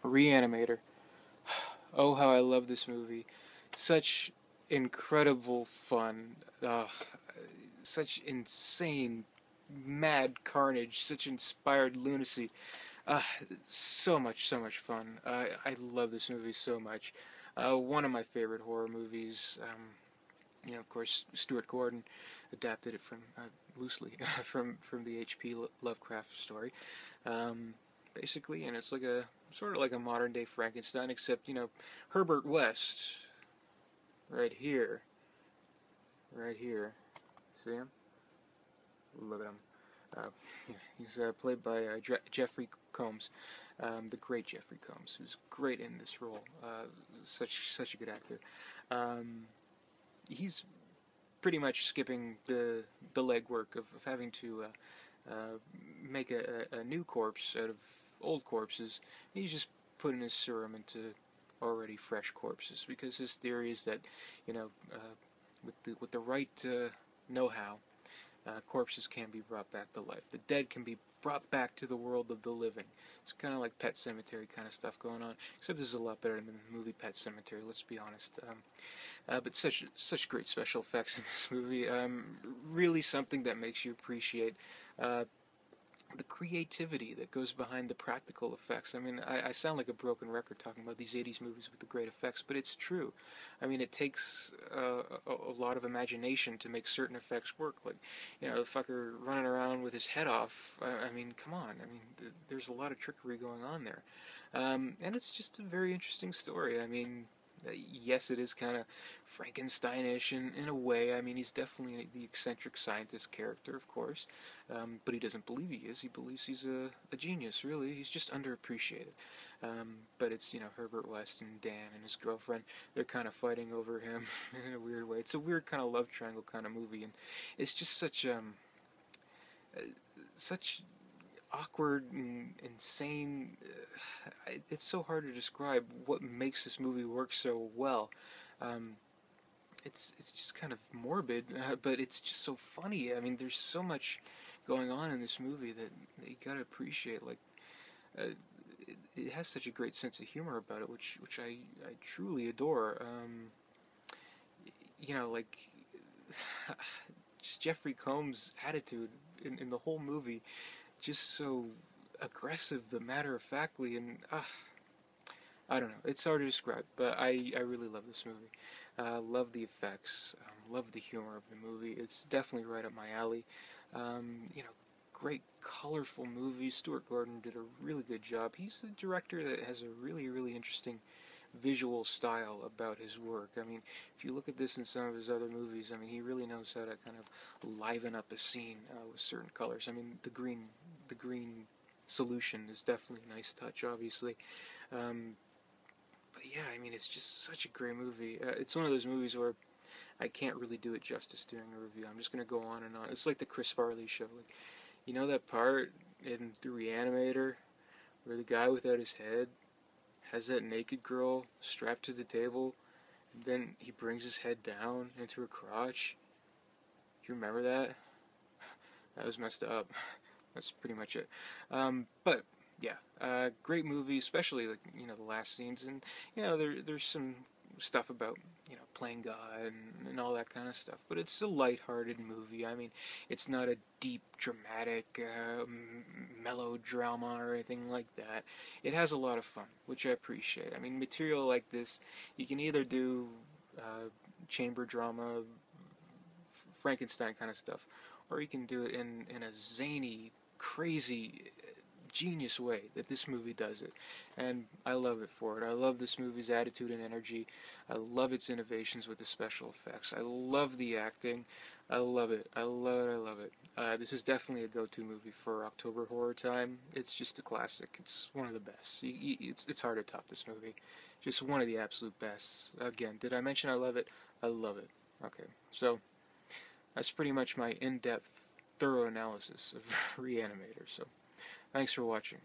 Re-Animator. Oh, how I love this movie. Such incredible fun. Such insane, mad carnage. Such inspired lunacy. Uh, so much fun. I love this movie so much. One of my favorite horror movies. Of course, Stuart Gordon adapted it from loosely from the H.P. Lovecraft story, basically, and it's like a sort of like a modern day Frankenstein, except Herbert West, right here, see him? Look at him. Uh, he's played by Jeffrey Combs, the great Jeffrey Combs, who's great in this role. Such a good actor. He's pretty much skipping the legwork of having to make a new corpse out of old corpses. He's just putting his serum into already fresh corpses, because his theory is that with the right know-how, corpses can be brought back to life. The dead can be brought back to the world of the living. It's kind of like Pet Sematary kind of stuff going on, except this is a lot better than the movie Pet Sematary, let's be honest. But such great special effects in this movie. Really something that makes you appreciate the creativity that goes behind the practical effects. I mean, I sound like a broken record talking about these 80s movies with the great effects, but it's true. I mean, it takes a lot of imagination to make certain effects work. Like, the fucker running around with his head off. I mean, come on. I mean, there's a lot of trickery going on there. And it's just a very interesting story. I mean, yes, it is kind of Frankensteinish in a way. I mean, he's definitely the eccentric scientist character, of course, but he doesn't believe he is. He believes he's a genius, really. He's just underappreciated. But it's, Herbert West and Dan and his girlfriend. They're kind of fighting over him in a weird way. It's a weird kind of love triangle kind of movie, and it's just such awkward and insane. It's so hard to describe what makes this movie work so well. It's just kind of morbid, but it's just so funny. I mean, there's so much going on in this movie that you gotta appreciate. Like, it has such a great sense of humor about it, which I truly adore. Like, just Jeffrey Combs' attitude in the whole movie, just so aggressive but matter-of-factly, and I don't know, it's hard to describe, but I really love this movie. Love the effects, love the humor of the movie. It's definitely right up my alley. Great colorful movie. Stuart Gordon did a really good job. He's a director that has a really, really interesting visual style about his work. I mean, if you look at this in some of his other movies, I mean, he really knows how to kind of liven up a scene with certain colors. I mean, the green solution is definitely a nice touch, obviously. But yeah, I mean, it's just such a great movie. It's one of those movies where I can't really do it justice during a review. I'm just going to go on and on. It's like the Chris Farley show. Like, that part in the Re-Animator where the guy without his head has that naked girl strapped to the table, and then he brings his head down into her crotch? Do you remember that? That was messed up. That's pretty much it. But yeah, great movie, especially like the last scenes, and there's some stuff about playing God and all that kind of stuff. But it's a lighthearted movie. I mean, it's not a deep, dramatic melodrama or anything like that. It has a lot of fun, which I appreciate. I mean, material like this, you can either do chamber drama, Frankenstein kind of stuff, or you can do it in a zany, crazy, genius way that this movie does it, and I love it for it. I love this movie's attitude and energy. I love its innovations with the special effects. I love the acting. I love it. I love it. I love it. This is definitely a go-to movie for October horror time. It's just a classic. It's one of the best. It's hard to top this movie. Just one of the absolute best. Again, did I mention I love it? I love it. Okay, so that's pretty much my in-depth, thorough analysis of Re-Animator. So thanks for watching.